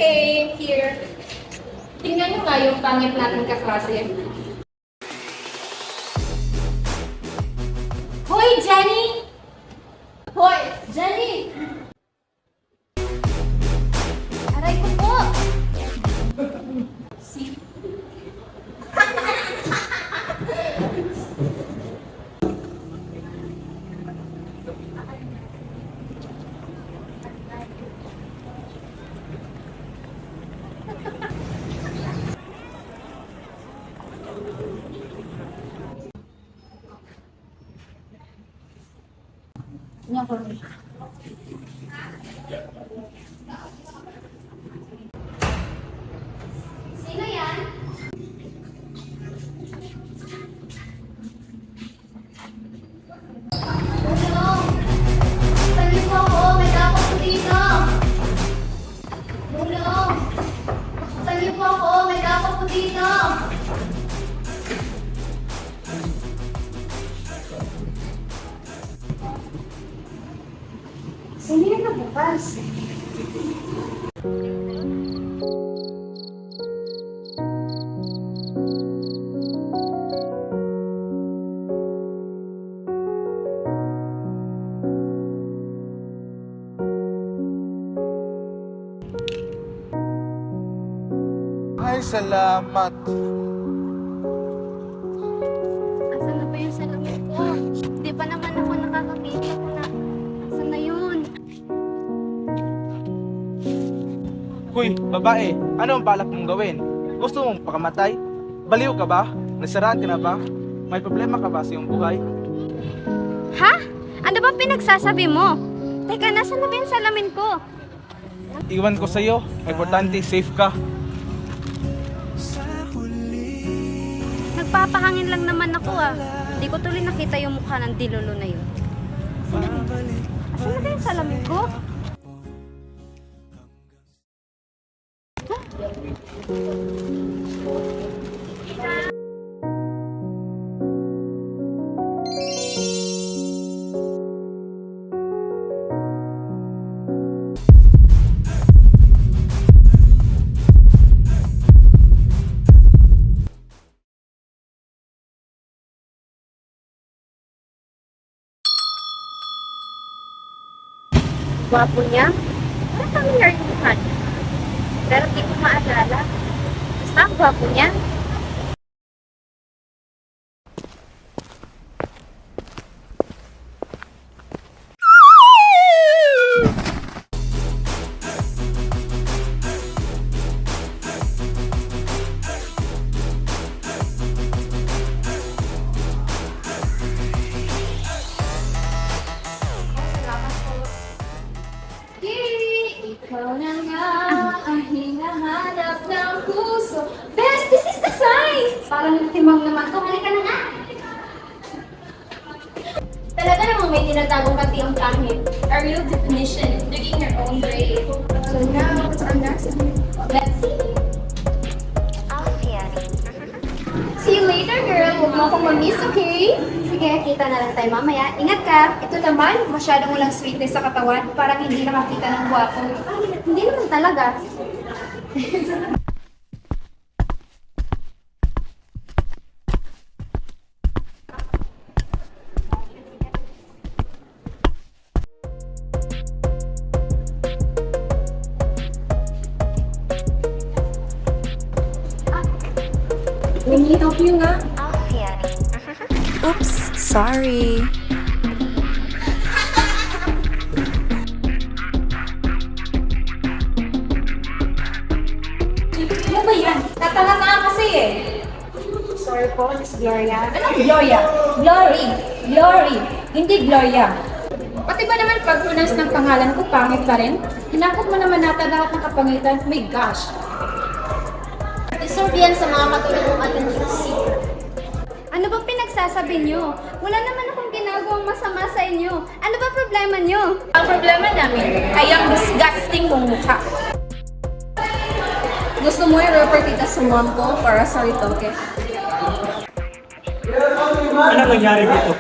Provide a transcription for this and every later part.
Okay, here. Tingnan nyo nga yung pangit natin kaklase. Hoy, Jenny! Hoy, Jenny! Aray ko po! See? Sino yan? Tulong! Sali po ako! May dapat po dito! Tulong! Sali po ako! May dapat po dito! Sino yan na bukas? Ay, salamat. Asan na ba yung salamin ko? Hindi pa naman ako nakakakita ko na. Asan na yun? Hoy, babae, ano ang balak mong gawin? Gusto mong pakamatay? Baliw ka ba? Nasiraan ka na ba? May problema ka ba sa iyong buhay? Ha? Ano ba pinagsasabi mo? Teka, nasan na ba yung salamin ko? Iwan ko sa'yo. Importante, safe ka. Nagpapahangin lang naman ako ah. Hindi ko tuloy nakita yung mukha ng dilolo na yun. Asan na ba yung salamin ko? Gwapo niya? Parang familiar yung mukha niya. Pero di ko maalala. Basta ang gwapo niya. Kiri, ikaw na nga ang hinahanap ng puso. Best, this is the sign! Parang timang naman to. Halika na nga! Talaga namang may tinatagong katiyang pangit. A real definition, digging your own grave. So now, what's our next one? Let's see. See you later, girl. Huwag mo akong ma-miss, okay? Sige, kita na lang tayo mamaya. Ingat ka. Ito naman, masyadong walang sweetness sa katawan. Parang hindi nakakita ng gwapo. Ay, hindi naman talaga. Let me help you nga. Oops, sorry. Ano ba yan? Natanga kasi eh. Sorry po, Miss Gloria. Anong Gloria? Glory. Glory. Hindi Gloria. Pati ba naman pag-pronounce ng pangalan ko, pangit pa rin? Hinakot mo naman nata lahat ng kapangitan. My gosh. Deserve yan sa mga matulad mong attention seeker. Ano ba pinagsasabi niyo? Wala naman akong ginagawang masama sa inyo. Ano ba problema niyo? Ang problema namin ay ang disgusting mong mukha. Gusto mo i-refer kita sa mom ko para sa ritoke? Ano nangyari dito?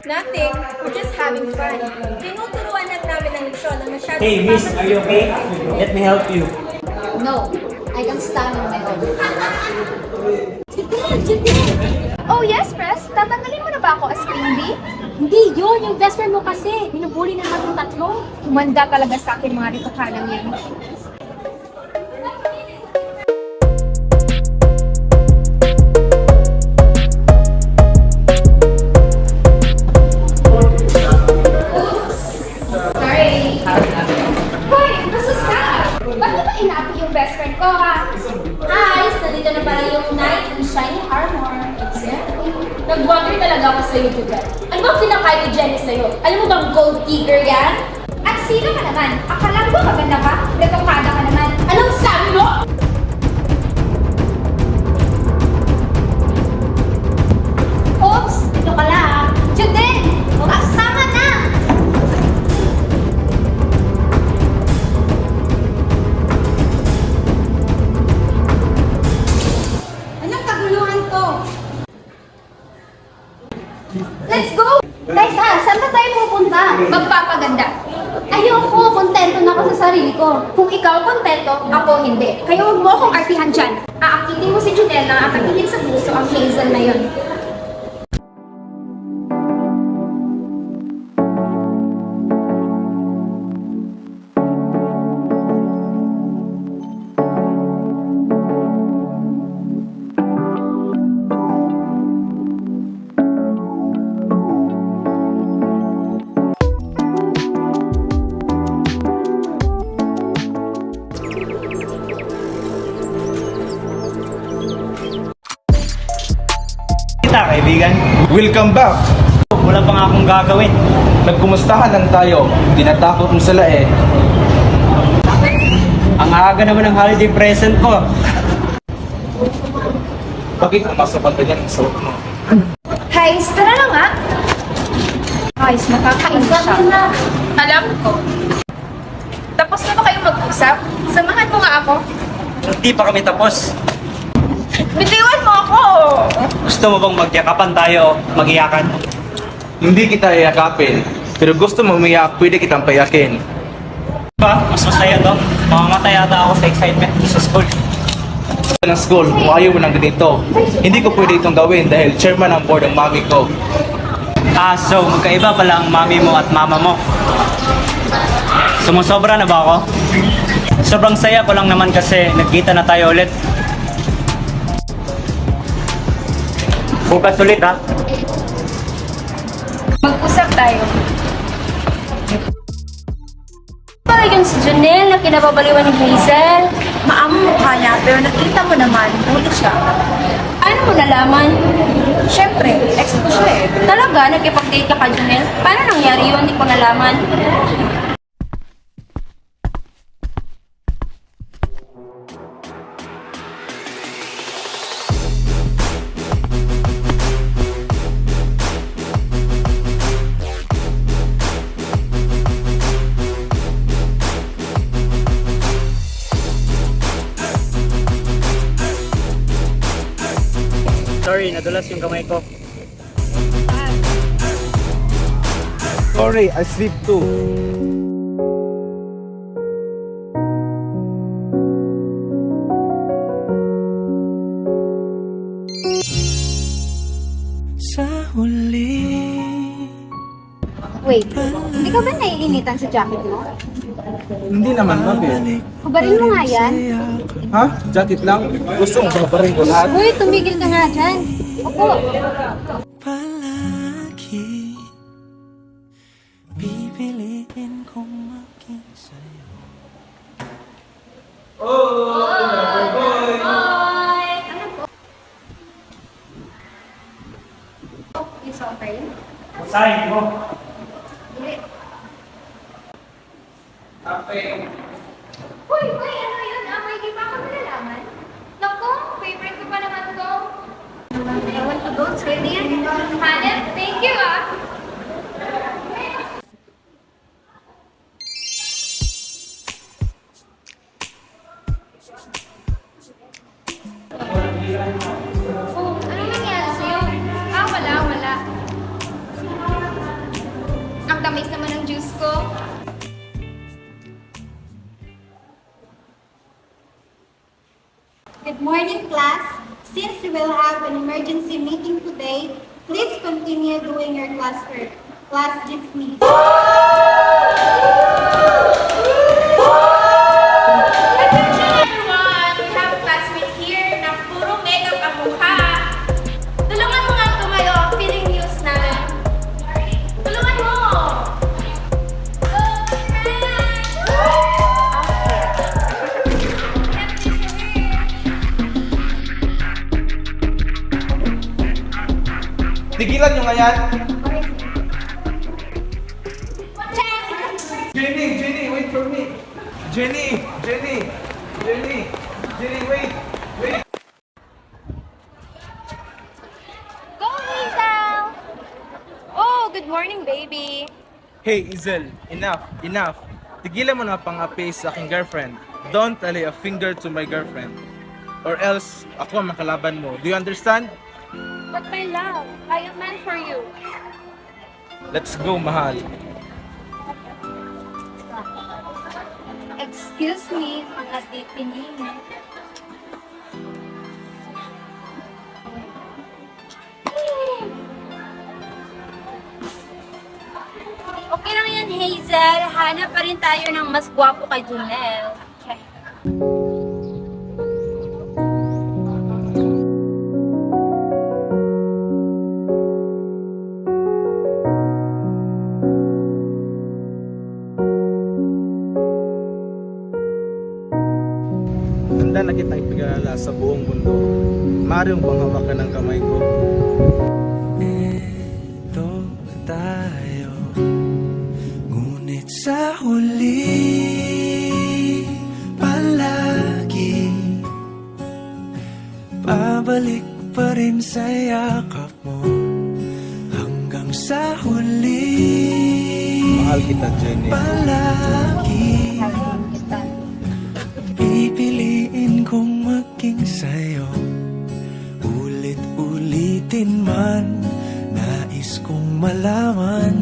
Nothing. We're just having fun. Tinuturuan lang namin ng leksyon na masyadong Hey, miss, are you okay? Let me help you. No, I can stand on my own. Oh yes, Pres. Tatanggalin mo na ba ako as queen bee? Hindi yun, yung best friend mo kasi. Binubuli na natin tatlo. Humanda talaga sa akin mga ritukanang yan. Sorry. Hoy, nasus ka? Ba't mo ba inapi yung best friend ko, ha? Guys, nandito na pala yung knight ng Shiny Armor. Nag-wonder talaga ako sa YouTube. Ano bang pinakain ni Jenny sa'yo? Alam mo bang gold digger yan? At sino ka naman? Akala mo ba maganda ka? Retokada ka naman. Anong sabi mo? Oops, ito ka lang. Juden, kasama na! Anong kaguluhan to? Let's go! Teka, saan ba tayo pupunta? Magpapaganda. Ayoko, kontento na ako sa sarili ko. Kung ikaw kontento, ako hindi. Kaya huwag mo akong artihan dyan. Aakitin mo si Junella at akitin sa puso ang Hazel na yon. Kita, kaibigan. Welcome back! Wala pa nga akong gagawin. Nagkumustahan lang tayo. Tinatakot mo sila eh. Ang aga naman ng holiday present ko. Bakit umasapan ka niyan ang suot mo? Guys, tara na nga. Guys, nakakain siya. Alam ko. Tapos na ba kayo mag-usap? Samahan mo nga ako. Hindi pa kami tapos. Bitiwan mo ako! Gusto mo bang magyakapan tayo, magiyakan? Hindi kita iyakapin. Pero gusto mo umiyak, pwede kitang payakin. Diba? Mas masaya to. Mamamatay ata ako sa excitement sa school. Ng school, kung ayaw mo ng ganito, hindi ko pwede itong gawin dahil chairman ang board ang mami ko. Ah, so magkaiba pala ang mami mo at mama mo. Sumusobra na ba ako? Sobrang saya ko lang naman kasi nagkita na tayo ulit. Bukas ulit ha. Mag-usap tayo. Para yun si Junelle na kinababaliwan ni Hazel. Maamong mukha niya, pero nakita mo naman, huli siya. Ano mo nalaman? Siyempre, ex ko siya eh. Talaga, nagkipag-date ka ka, Junelle? Paano nangyari yun? Hindi ko nalaman. Sorry, nadulas yung kamay ko. Sorry, I sleep too. Wait, hindi ka ba naiinitan sa jacket mo? Hindi naman, bakit? Hubarin mo nga yan. Ha? Jacket lang? Gusto mong babarin ko lahat? Uy, tumigil ka nga dyan. Opo. Palagi pipiliin kong maging sa'yo. It's okay. Usahin mo. Uy, ano yun? May di pa ako nalalaman? Naku, favorite ko pa naman to. Ewan ko doon, sa'yo na yan. Hanep, thank you ah. Oh, ano nangyari sa'yo? Wala. Ang tamis naman ng juice ko. Morning class, since we will have an emergency meeting today, please continue doing your class work. Class dismissed. Attention everyone! We have a classmate here na puro makeup ang mukha. Tulungan mo nga tumayo ang feeling news namin. Tulungan mo! Tigilan nyo nga yan! Jenny, wait for me! Jenny, wait! Go, Hazel! Oh, good morning, baby. Hey, Izel, enough. Tigilan mo na pang-api sa aking girlfriend. Don't lay a finger to my girlfriend. Or else, ako ang makalaban mo. Do you understand? But my love, I am meant for you. Let's go, mahal. Excuse me, mga dipinin. Okay lang yan, Hazel. Hanap pa rin tayo ng mas gwapo kay Junel. Okay. Handa na kitang ipag-alala sa buong mundo. Maaari bang hawakan ng kamay ko? Ito tayo, ngunit sa huli palagi pabalik pa rin sa yakap mo hanggang sa huli. Mahal kita, Jenny. Palagi pipiliin kong maging sa'yo. Ulit-ulitin man, nais kong malaman